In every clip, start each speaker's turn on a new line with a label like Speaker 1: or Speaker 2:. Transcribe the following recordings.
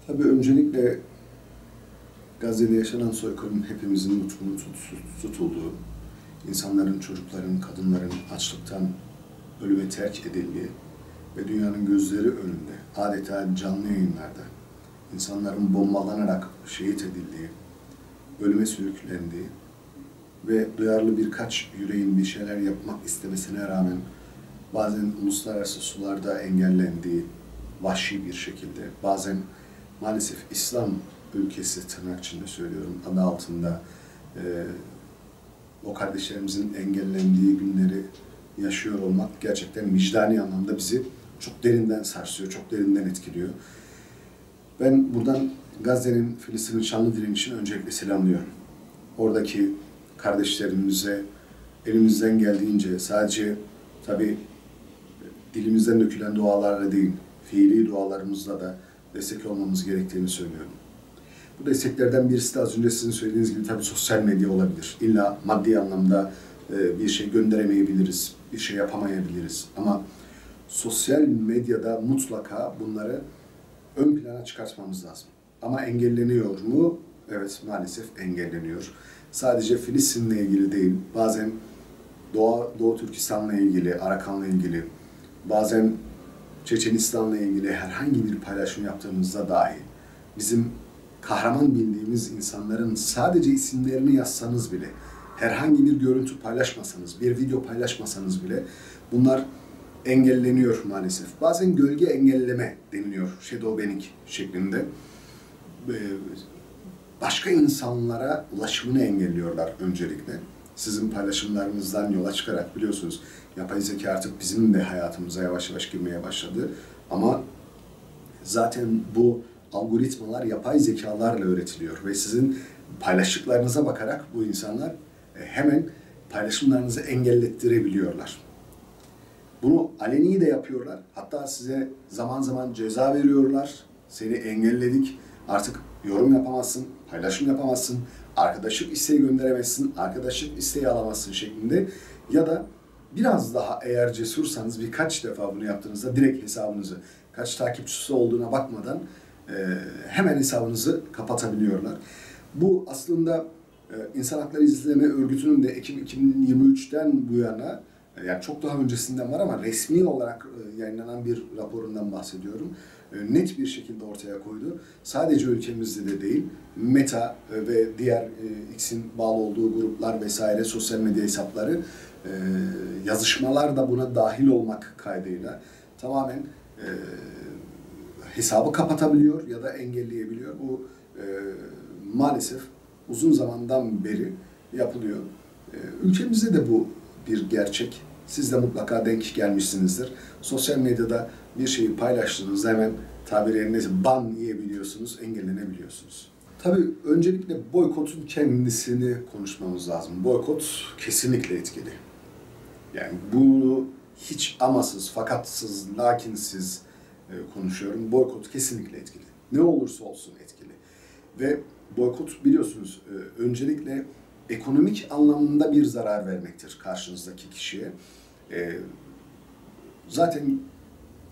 Speaker 1: Tabii öncelikle Gazze'de yaşanan soykırım hepimizin nutkunun tutulduğu, insanların, çocukların, kadınların açlıktan ölüme terk edildiği ve dünyanın gözleri önünde adeta canlı yayınlarda insanların bombalanarak şehit edildiği, ölüme sürüklendiği ve duyarlı birkaç yüreğin bir şeyler yapmak istemesine rağmen bazen uluslararası sularda engellendiği vahşi bir şekilde, bazen maalesef İslam ülkesi tırnak içinde söylüyorum adı altında o kardeşlerimizin engellendiği günleri yaşıyor olmak gerçekten vicdani anlamda bizi çok derinden sarsıyor, çok derinden etkiliyor. Ben buradan Gazze'nin, Filistin'in şanlı direnişini öncelikle selamlıyorum. Oradaki kardeşlerimize elimizden geldiğince sadece tabii dilimizden dökülen dualarla değil, fiili dualarımızla da destek olmamız gerektiğini söylüyorum. Bu desteklerden birisi de az önce sizin söylediğiniz gibi tabii sosyal medya olabilir. İlla maddi anlamda bir şey gönderemeyebiliriz, bir şey yapamayabiliriz. Ama sosyal medyada mutlaka bunları ön plana çıkartmamız lazım. Ama engelleniyor mu? Evet, maalesef engelleniyor. Sadece Filistin'le ilgili değil, bazen Doğu Türkistan'la ilgili, Arakan'la ilgili, bazen Çeçenistan'la ilgili herhangi bir paylaşım yaptığımızda dahi bizim kahraman bildiğimiz insanların sadece isimlerini yazsanız bile, herhangi bir görüntü paylaşmasanız, bir video paylaşmasanız bile bunlar engelleniyor maalesef. Bazen gölge engelleme deniliyor, shadow banning şeklinde. Başka insanlara ulaşımını engelliyorlar öncelikle. Sizin paylaşımlarınızdan yola çıkarak biliyorsunuz yapay zeka artık bizim de hayatımıza yavaş yavaş girmeye başladı. Ama zaten bu algoritmalar yapay zekalarla öğretiliyor ve sizin paylaştıklarınıza bakarak bu insanlar hemen paylaşımlarınızı engellettirebiliyorlar. Bunu aleni de yapıyorlar. Hatta size zaman zaman ceza veriyorlar. Seni engelledik, artık yorum yapamazsın, paylaşım yapamazsın, arkadaşlık isteği gönderemezsin, arkadaşlık isteği alamazsın şeklinde. Ya da biraz daha eğer cesursanız birkaç defa bunu yaptığınızda direkt hesabınızı, kaç takipçisi olduğuna bakmadan hemen hesabınızı kapatabiliyorlar. Bu aslında İnsan Hakları İzleme Örgütü'nün de Ekim 2023'ten bu yana, yani çok daha öncesinden var ama resmi olarak yayınlanan bir raporundan bahsediyorum. Net bir şekilde ortaya koydu. Sadece ülkemizde de değil, Meta ve diğer X'in bağlı olduğu gruplar vesaire, sosyal medya hesapları, yazışmalar da buna dahil olmak kaydıyla tamamen hesabı kapatabiliyor ya da engelleyebiliyor. Bu maalesef uzun zamandan beri yapılıyor. Ülkemizde de bu bir gerçek. Siz de mutlaka denk gelmişsinizdir. Sosyal medyada bir şeyi paylaştığınızda hemen tabiri yerine ban yiyebiliyorsunuz, engellenebiliyorsunuz. Tabii öncelikle boykotun kendisini konuşmamız lazım. Boykot kesinlikle etkili. Yani bunu hiç amasız, fakatsız, lakinsiz konuşuyorum. Boykot kesinlikle etkili. Ne olursa olsun etkili. Ve boykot biliyorsunuz öncelikle ekonomik anlamda bir zarar vermektir karşınızdaki kişiye. Zaten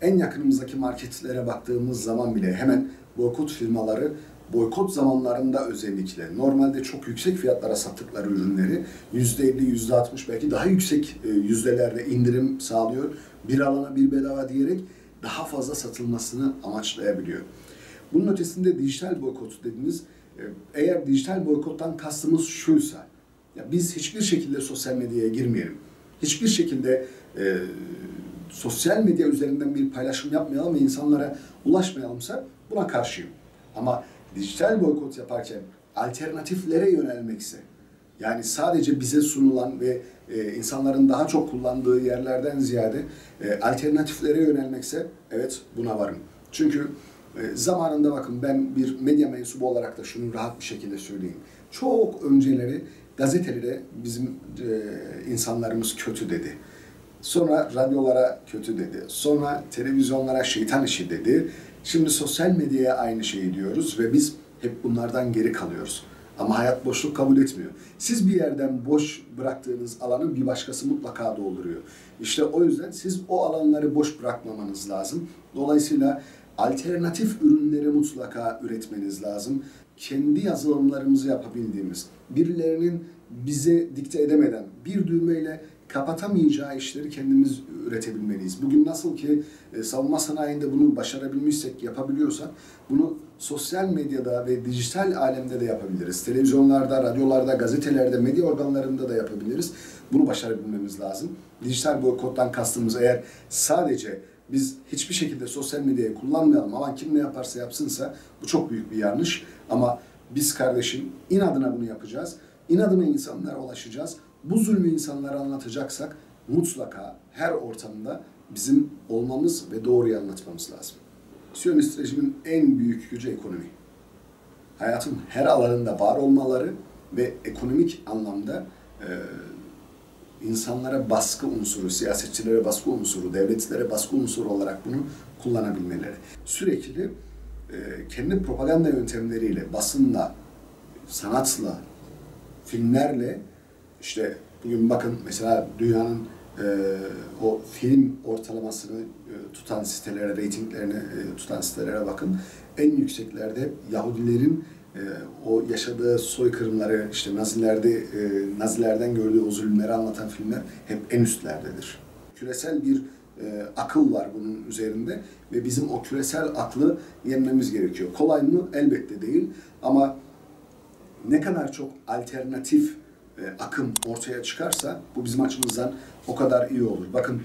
Speaker 1: en yakınımızdaki marketlere baktığımız zaman bile hemen boykot firmaları boykot zamanlarında özellikle normalde çok yüksek fiyatlara sattıkları ürünleri %50, %60 belki daha yüksek yüzdelerde indirim sağlıyor. Bir alana bir bedava diyerek daha fazla satılmasını amaçlayabiliyor. Bunun ötesinde dijital boykot dediğimiz, eğer dijital boykottan kastımız şuysa, ya biz hiçbir şekilde sosyal medyaya girmeyelim, hiçbir şekilde sosyal medya üzerinden bir paylaşım yapmayalım ve insanlara ulaşmayalımsa buna karşıyım. Ama dijital boykot yaparken alternatiflere yönelmekse, yani sadece bize sunulan ve insanların daha çok kullandığı yerlerden ziyade alternatiflere yönelmekse evet buna varım. Çünkü zamanında bakın ben bir medya mensubu olarak da şunu rahat bir şekilde söyleyeyim. Çok önceleri gazetelere bizim insanlarımız kötü dedi. Sonra radyolara kötü dedi. Sonra televizyonlara şeytan işi dedi. Şimdi sosyal medyaya aynı şeyi diyoruz ve biz hep bunlardan geri kalıyoruz. Ama hayat boşluk kabul etmiyor. Siz bir yerden boş bıraktığınız alanı bir başkası mutlaka dolduruyor. İşte o yüzden siz o alanları boş bırakmamanız lazım. Dolayısıyla Alternatif ürünleri mutlaka üretmeniz lazım. Kendi yazılımlarımızı yapabildiğimiz, birilerinin bize dikte edemeden bir düğmeyle kapatamayacağı işleri kendimiz üretebilmeliyiz. Bugün nasıl ki savunma sanayinde bunu başarabilmişsek, yapabiliyorsak bunu sosyal medyada ve dijital alemde de yapabiliriz. Televizyonlarda, radyolarda, gazetelerde, medya organlarında da yapabiliriz. Bunu başarabilmemiz lazım. Dijital boykottan kastımız eğer sadece biz hiçbir şekilde sosyal medyayı kullanmayalım ama kim ne yaparsa yapsınsa bu çok büyük bir yanlış. Ama biz kardeşim inadına bunu yapacağız. İnadına insanlara ulaşacağız. Bu zulmü insanlara anlatacaksak mutlaka her ortamda bizim olmamız ve doğruyu anlatmamız lazım. Siyonist rejimin en büyük gücü ekonomi. Hayatın her alanında var olmaları ve ekonomik anlamda insanlara baskı unsuru, siyasetçilere baskı unsuru, devletlere baskı unsuru olarak bunu kullanabilmeleri. Sürekli kendi propaganda yöntemleriyle, basınla, sanatla, filmlerle, işte bugün bakın mesela dünyanın o film ortalamasını tutan sitelere, reytinglerini tutan sitelere bakın. En yükseklerde Yahudilerin o yaşadığı soykırımları, işte Nazilerden gördüğü o zulümleri anlatan filmler hep en üstlerdedir. Küresel bir akıl var bunun üzerinde ve bizim o küresel aklı yenmemiz gerekiyor. Kolay mı? Elbette değil ama ne kadar çok alternatif akım ortaya çıkarsa bu bizim açımızdan o kadar iyi olur. Bakın